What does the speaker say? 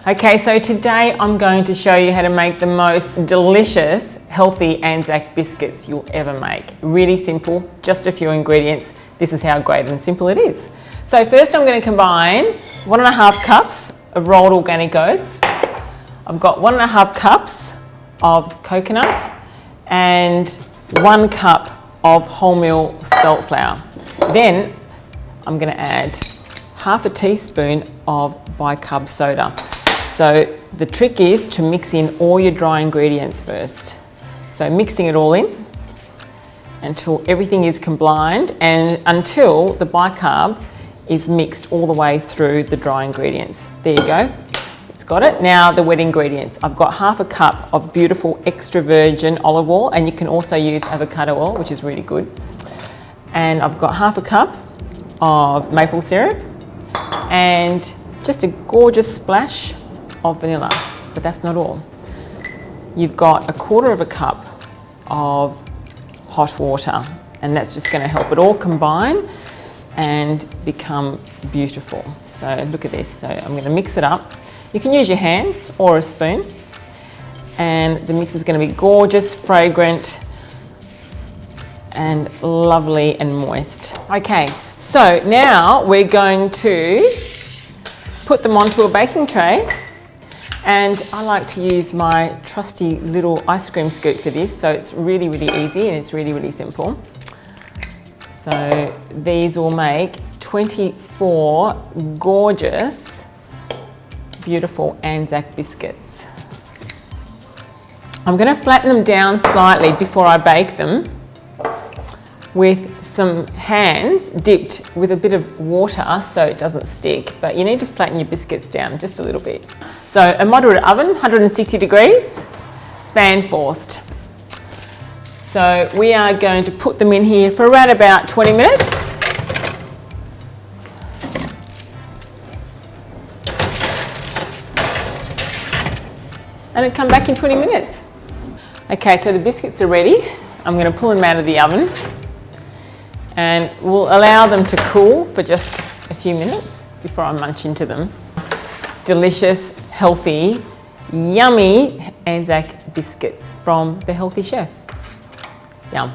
Okay, so today I'm going to show you how to make the most delicious, healthy Anzac biscuits you'll ever make. Really simple, just a few ingredients. This is how great and simple it is. So first I'm going to combine 1.5 cups of rolled organic oats. I've got 1.5 cups of coconut and 1 cup of wholemeal spelt flour. Then I'm going to add 1/2 teaspoon of bicarb soda. So the trick is to mix in all your dry ingredients first. So mixing it all in until everything is combined and until the bicarb is mixed all the way through the dry ingredients. There you go. It's got it. Now the wet ingredients. I've got 1/2 cup of beautiful extra virgin olive oil, and you can also use avocado oil, which is really good. And I've got 1/2 cup of maple syrup and just a gorgeous splash of vanilla, but that's not all. You've got 1/4 cup of hot water, and that's just going to help it all combine and become beautiful. So look at this. So I'm going to mix it up. You can use your hands or a spoon, and the mix is going to be gorgeous, fragrant and lovely and moist. Okay, so now we're going to put them onto a baking tray. And I like to use my trusty little ice cream scoop for this, so it's really, really easy and it's really, really simple. So these will make 24 gorgeous, beautiful Anzac biscuits. I'm going to flatten them down slightly before I bake them with some hands dipped with a bit of water so it doesn't stick, but you need to flatten your biscuits down just a little bit. So a moderate oven, 160 degrees, fan forced. So we are going to put them in here for around about 20 minutes. And then come back in 20 minutes. Okay, so the biscuits are ready. I'm going to pull them out of the oven and we'll allow them to cool for just a few minutes before I munch into them. Delicious, healthy, yummy Anzac biscuits from the Healthy Chef. Yum.